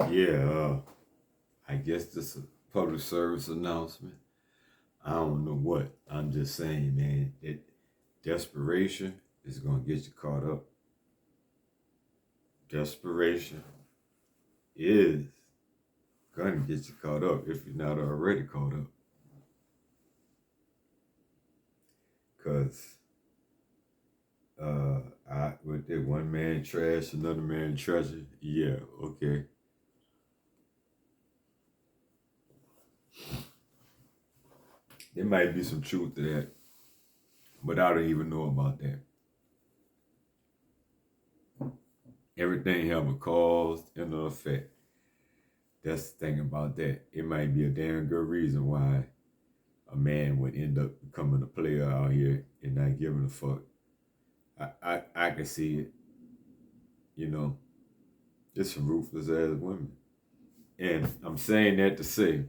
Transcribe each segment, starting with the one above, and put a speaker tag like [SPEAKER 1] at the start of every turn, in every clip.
[SPEAKER 1] Yeah, I guess this is a public service announcement. I don't know what. I'm just saying, man, that desperation is gonna get you caught up. Desperation is gonna get you caught up if you're not already caught up. Cause uh I with that one man trash, another man treasure. Yeah, okay. There might be some truth to that, but I don't even know about that. Everything have a cause and an effect. That's the thing about that. It might be a damn good reason why a man would end up becoming a player out here and not giving a fuck. I can see it, you know. Just some ruthless ass women. And I'm saying that to say,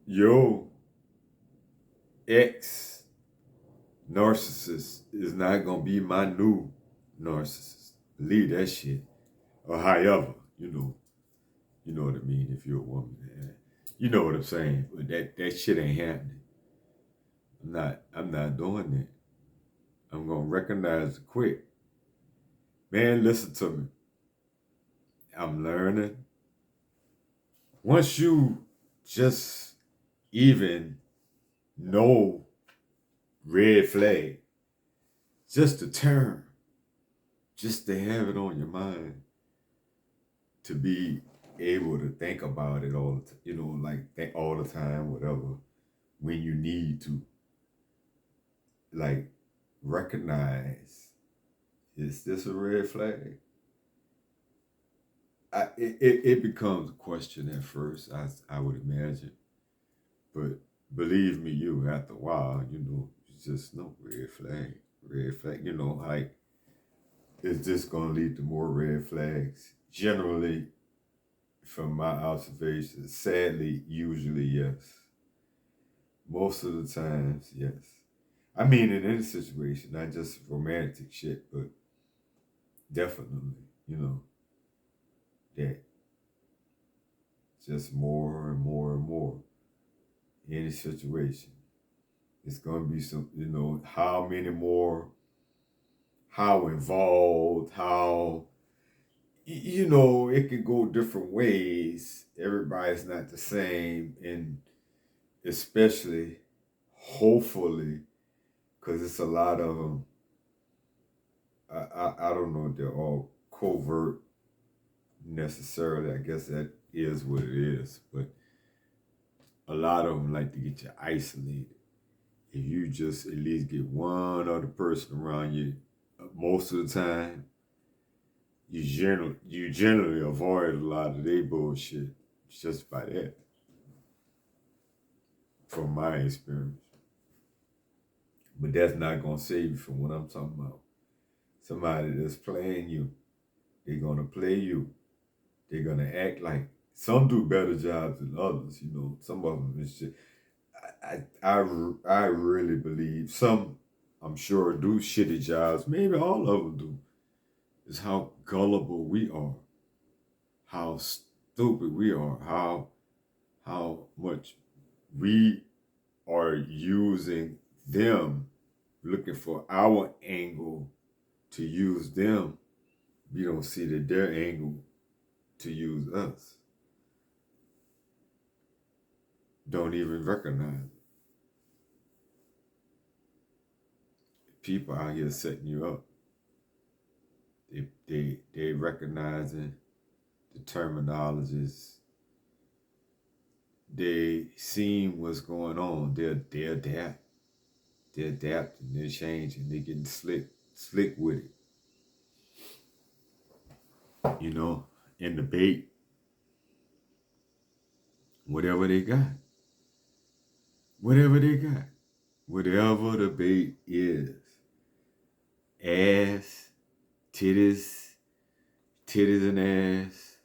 [SPEAKER 1] yo, ex narcissist is not gonna be my new narcissist. Believe that shit. Or however, you know what I mean if you're a woman. You know what I'm saying. But that shit ain't happening. I'm not doing that. I'm gonna recognize it quick. Man, listen to me. I'm learning. Once you just even know red flag, just a term, just to have it on your mind, to be able to think about it all the time, like think all the time, whatever, when you need to, like recognize, is this a red flag? It becomes a question at first, I would imagine. But believe me, you after a while, you just know red flag. Like it's just gonna lead to more red flags. Generally, from my observations, sadly, usually yes. Most of the times, yes. I mean, in any situation, not just romantic shit, but definitely, that just more and more and more. Any situation, it's gonna be some, how many more, how involved, how it can go different ways. Everybody's not the same, and especially, hopefully, because it's a lot of them. I don't know if they're all covert necessarily. I guess that is what it is, but a lot of them like to get you isolated. If you just at least get one other person around you, most of the time, you generally avoid a lot of their bullshit just by that, from my experience. But that's not gonna save you from what I'm talking about. Somebody that's playing you, they're gonna play you. They're gonna act like some do better jobs than others. Some of them is just. I really believe some. I'm sure do shitty jobs. Maybe all of them do. Is how gullible we are, how stupid we are, how much we are using them, looking for our angle to use them. We don't see that their angle to use us. Don't even recognize it. People out here setting you up. They recognizing the terminologies. They seeing what's going on. They adapt. They're adapting. They're changing. They're getting slick with it. You know, in the bait, whatever they got, whatever they got, whatever the bait is, ass, titties, titties and ass,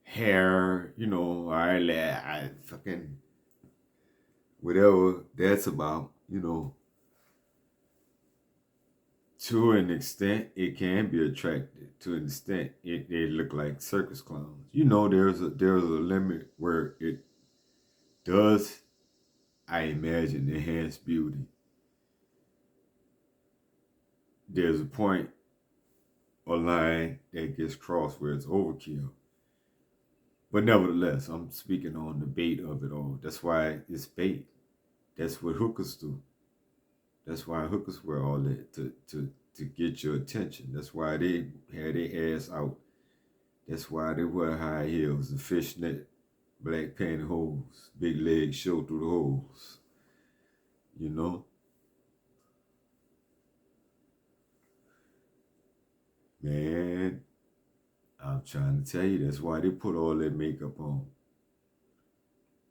[SPEAKER 1] hair, I fucking whatever that's about, To an extent, it can be attractive. To an extent, they look like circus clowns. You know, there's a limit where it does, I imagine, enhance beauty. There's a point or line that gets crossed where it's overkill. But nevertheless, I'm speaking on the bait of it all. That's why it's bait. That's what hookers do. That's why hookers wear all that to get your attention. That's why they had their ass out. That's why they wear high heels, the fishnet, black pantyhose, big legs show through the holes. You know? Man, I'm trying to tell you, that's why they put all that makeup on.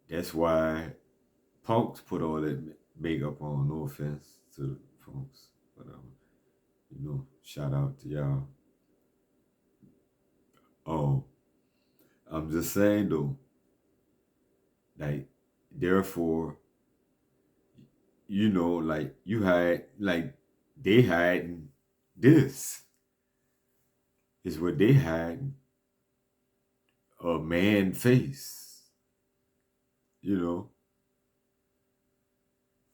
[SPEAKER 1] That's why punks put all that makeup on. No offense to the punks, but you know, shout out to y'all. Oh, I'm just saying though, like, therefore, you know, like you hide, like they hiding this is what they hiding, a man face, you know,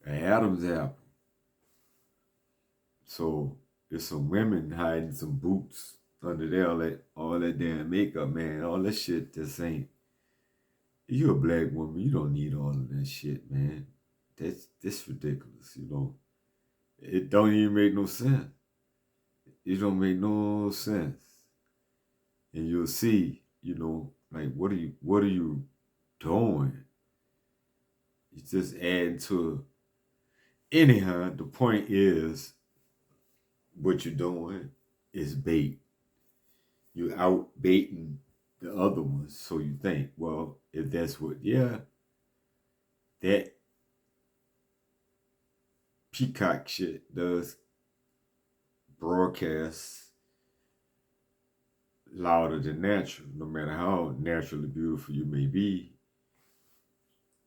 [SPEAKER 1] an Adam's apple. So there's some women hiding some boots under there, all that damn makeup, man. All that shit just ain't. You a black woman, you don't need all of that shit, man. That's ridiculous, you know. It don't even make no sense. It don't make no sense. And you'll see, you know, like what are you doing? It's just adding to anyhow, the point is what you're doing is bait. You're out baiting the other ones. So you think, well, if that's what, yeah, that peacock shit does broadcast louder than natural, no matter how naturally beautiful you may be.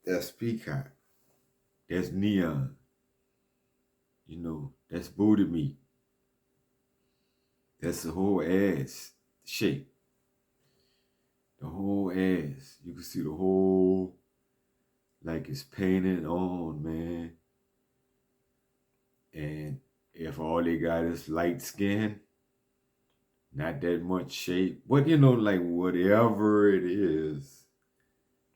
[SPEAKER 1] That's peacock. That's neon. You know, that's booty meat. That's the whole ass shape. The whole ass. You can see the whole, like it's painted on, man. And if all they got is light skin, not that much shape, but you know, like whatever it is,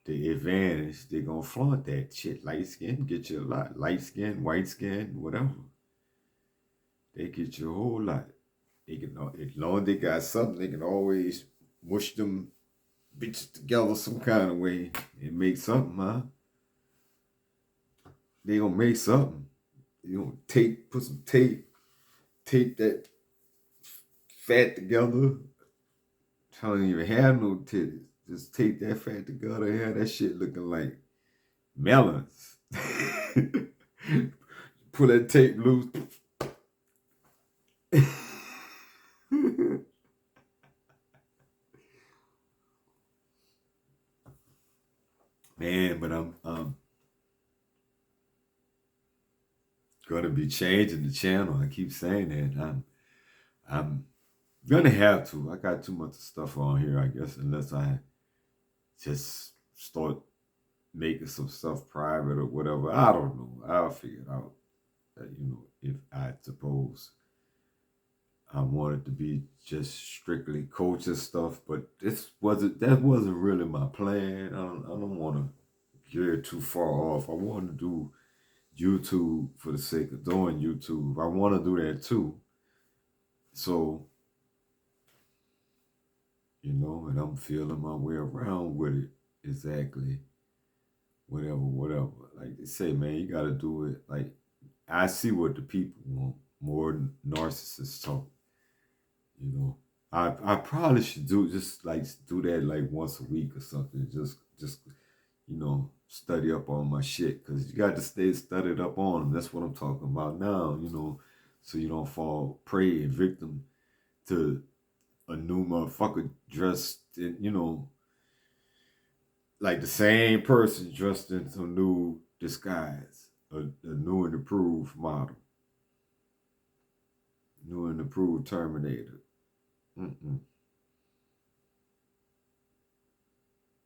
[SPEAKER 1] the advantage, they gonna flaunt that shit. Light skin get you a lot. Light skin, white skin, whatever. They get you a whole lot. They can, as long as they got something, they can always mush them bitches together some kind of way and make something, huh? They gonna make something. You know, put some tape that fat together. I don't even have no titties. Just tape that fat together and have that shit looking like melons. Pull that tape loose. Man, but I'm gonna be changing the channel. I keep saying that. I'm gonna have to. I got too much stuff on here, I guess, unless I just start making some stuff private or whatever. I don't know. I'll figure it out. You know, if I suppose I wanted to be just strictly coaching stuff, but that wasn't really my plan. I don't want to gear too far off. I want to do YouTube for the sake of doing YouTube. I want to do that too. So, you know, and I'm feeling my way around with it. Exactly. Whatever. Like they say, man, you got to do it. Like, I see what the people want more than narcissists talk. You know, I probably should do that like once a week or something. Just you know, study up on my shit because you got to stay studied up on them. That's what I'm talking about now. You know, so you don't fall prey and victim to a new motherfucker dressed in, you know, like the same person dressed in some new disguise, a new and improved model. New and approved Terminator. Mm-mm.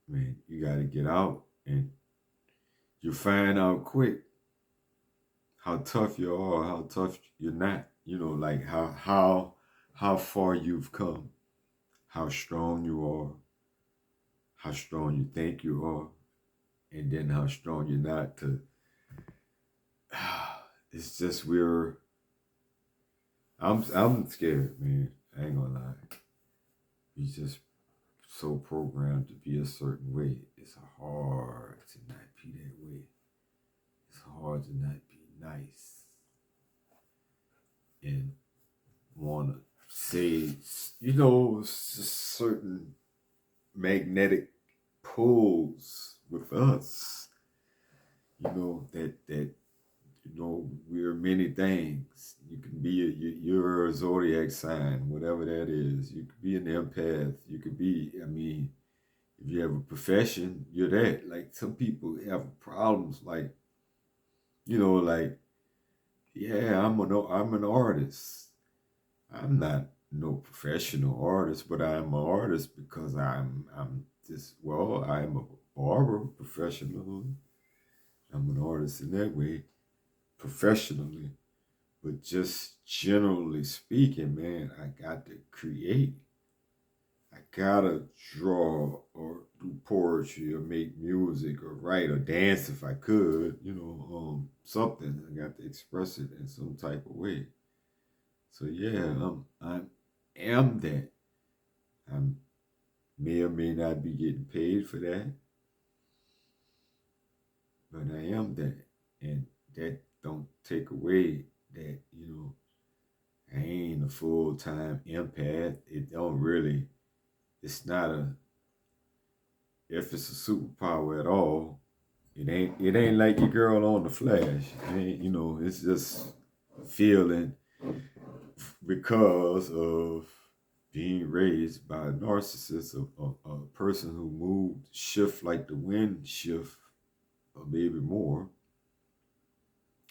[SPEAKER 1] Man, you got to get out, and you find out quick how tough you are, how tough you're not. You know, like how far you've come, how strong you are, how strong you think you are, and then how strong you're not. It's just I'm scared, man. I ain't gonna lie. We just so programmed to be a certain way. It's hard to not be that way. It's hard to not be nice and want to say, certain magnetic pulls with us. We're many things. You can be you're a zodiac sign, whatever that is. You could be an empath. You could be, if you have a profession, you're that. Like some people have problems, like, like, yeah, I'm an artist. I'm not no professional artist, but I'm an artist because I'm a barber professionally. I'm an artist in that way, professionally. But just generally speaking, man, I got to create. I gotta draw or do poetry or make music or write or dance if I could, something. I got to express it in some type of way. So yeah, I am that. I may or may not be getting paid for that, but I am that, and that don't take away that I ain't a full time empath. It don't really. It's not a. If it's a superpower at all, it ain't. It ain't like your girl on the Flash. It ain't. It's just feeling because of being raised by a narcissist, a person who moved shift like the wind shift, or maybe more.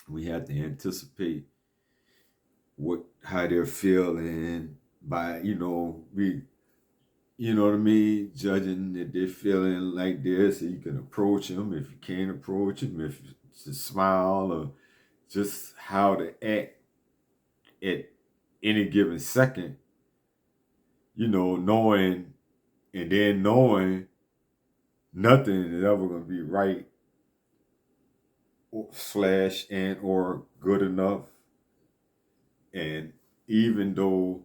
[SPEAKER 1] We have to anticipate how they're feeling by we what I mean, judging that they're feeling like this, so you can approach them. If you can't approach them, if it's a smile or just how to act at any given second, knowing and then knowing nothing is ever going to be right slash and or good enough. And even though,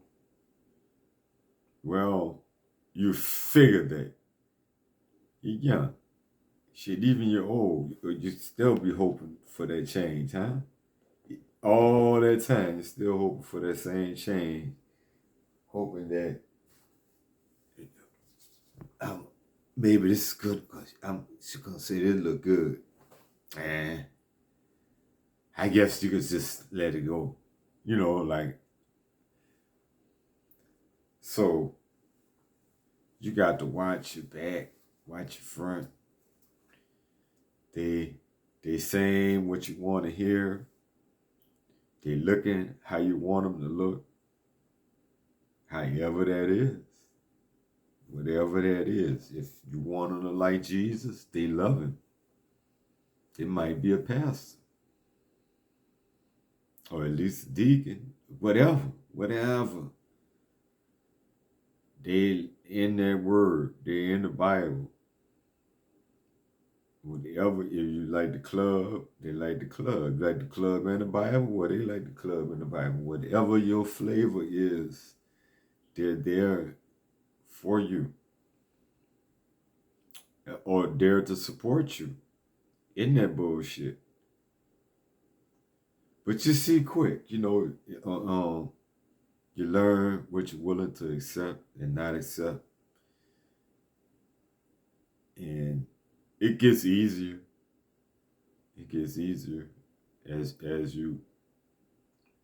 [SPEAKER 1] well, you figure that you're young, shit, even you're old, you still be hoping for that change, huh? All that time, you're still hoping for that same change, hoping that maybe this is good because I'm just gonna say this look good, and I guess you could just let it go, like so. You got to watch your back, watch your front. They saying what you want to hear. They looking how you want them to look. However that is. Whatever that is. If you want them to like Jesus, they love him. It might be a pastor. Or at least a deacon. Whatever. They in that word. They in the Bible. Whatever, if you like the club, they like the club. You like the club and the Bible, well, they like the club and the Bible. Whatever your flavor is, they're there for you or there to support you in that bullshit. But you see quick, you learn what you're willing to accept and not accept. And it gets easier. It gets easier as you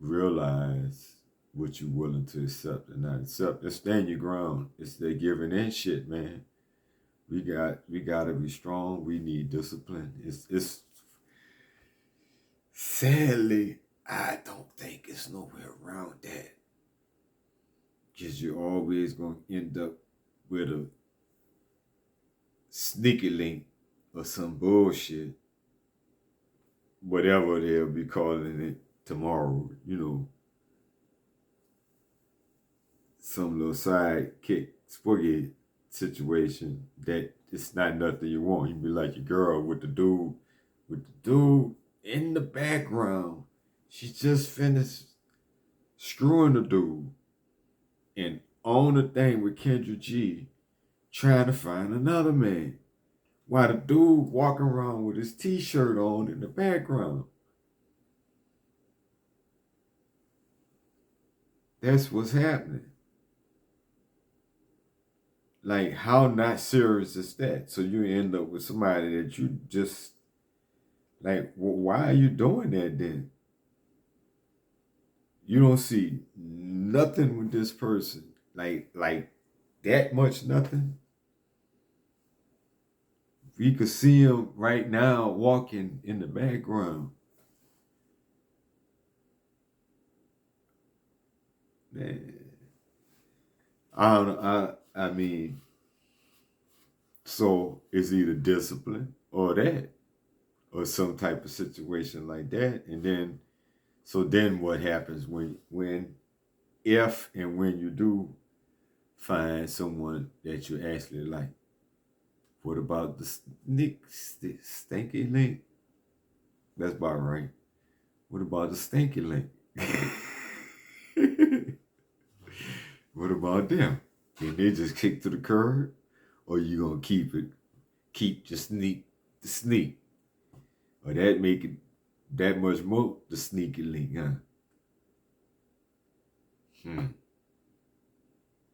[SPEAKER 1] realize what you're willing to accept and not accept. And stand your ground. It's the giving in shit, man. We gotta be strong. We need discipline. It's sadly, I don't think it's nowhere around that. because you're always going to end up with a sneaky link or some bullshit, whatever they'll be calling it tomorrow, some little sidekick spooky situation that it's not nothing you want. You be like your girl with the dude in the background. She just finished screwing the dude and on the thing with Kendra G trying to find another man. While the dude walking around with his t-shirt on in the background. That's what's happening. Like, how not serious is that? So you end up with somebody that you just, like, well, why are you doing that then? You don't see nothing with this person. Like that much nothing. We could see him right now walking in the background. Man, I don't know. I mean, so it's either discipline or that, or some type of situation like that. And then, so then what happens if and when you do find someone that you actually like? What about the stinky link? That's about right. What about the stinky link? What about them? Can they just kick to the curb? Or you gonna keep the sneak? Or that make it that much more the sneaky link, huh?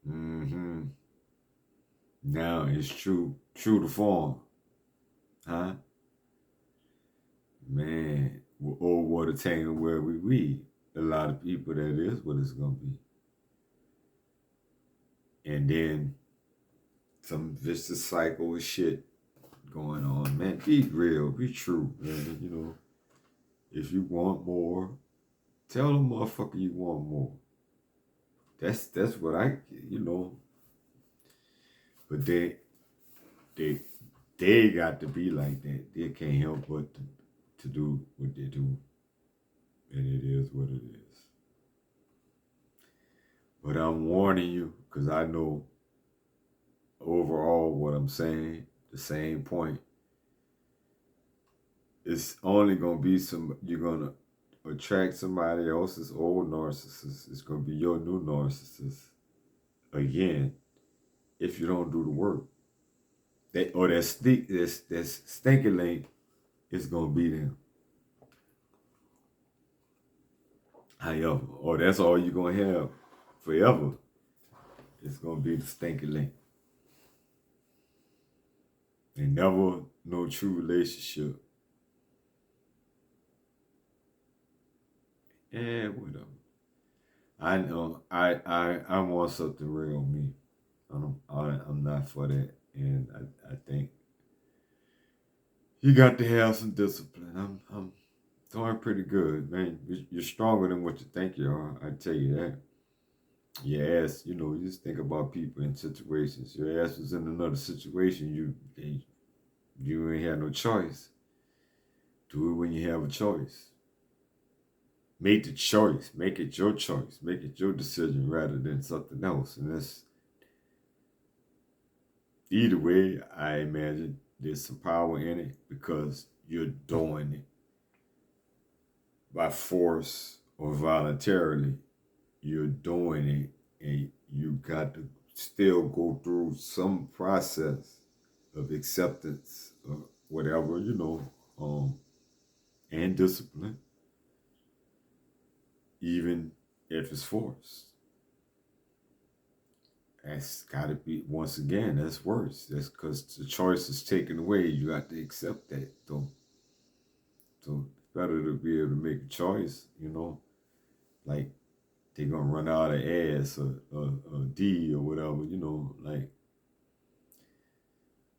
[SPEAKER 1] Mm-hmm. Now it's true to form, huh? Man, or what a tangle where we read. A lot of people, that is what it's gonna be. And then some vicious cycle of shit going on. Man, be real, be true, man. If you want more, tell the motherfucker you want more. That's what but they got to be like that. They can't help but to do what they do. And it is what it is. But I'm warning you, because I know overall what I'm saying, the same point. It's only gonna be you're gonna attract somebody else's old narcissist. It's gonna be your new narcissist again if you don't do the work. That stinky link is gonna be them. However, or that's all you're gonna have forever. It's gonna be the stinky link. And never no true relationship. Yeah, whatever. I know I want something real me. I'm not for that. And I think you got to have some discipline. I'm doing pretty good, man. You're stronger than what you think you are. I tell you that. Your ass, you just think about people in situations. Your ass was in another situation. You ain't had no choice. Do it when you have a choice. Make the choice. Make it your choice. Make it your decision rather than something else. And that's either way, I imagine there's some power in it because you're doing it by force or voluntarily. You're doing it, and you got to still go through some process of acceptance or whatever, and discipline, even if it's forced. That's got to be, once again, that's worse. That's because the choice is taken away. You got to accept that, though. So it's better to be able to make a choice, like they're going to run out of ass or D or whatever, like,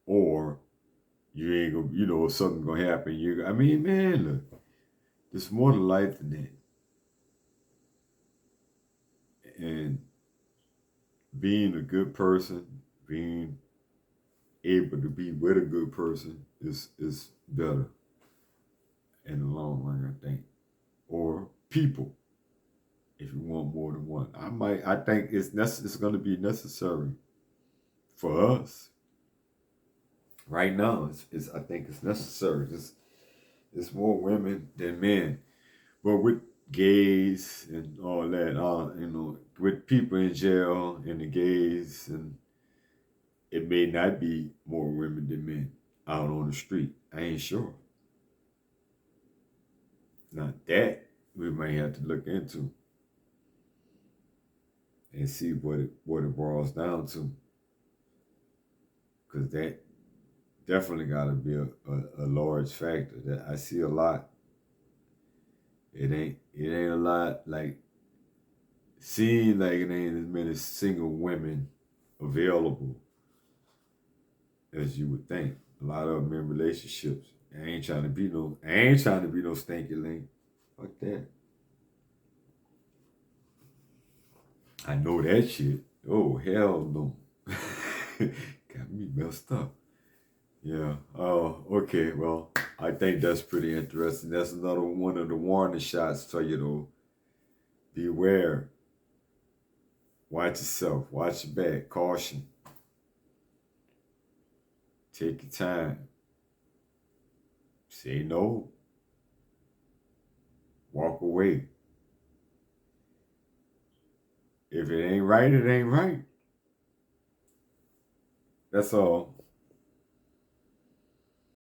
[SPEAKER 1] or you ain't going to, something going to happen. I mean, man, look, there's more to life than that. And being a good person, being able to be with a good person is better in the long run, I think. Or people, if you want more than one. I think it's going to be necessary for us right now. I think it's necessary. It's more women than men. But with gays and all that, with people in jail and the gays, and it may not be more women than men out on the street. I ain't sure. Now that we may have to look into and see what it boils down to, because that definitely got to be a large factor. That I see a lot. It ain't a lot like seeing like it ain't as many single women available as you would think. A lot of them in relationships. I ain't trying to be no stinky link. Fuck that. I know that shit. Oh hell no. Got me messed up. Yeah. Oh, okay. Well, I think that's pretty interesting. That's another one of the warning shots to you though. Beware. Watch yourself. Watch your back. Caution. Take your time. Say no. Walk away. If it ain't right, it ain't right. That's all.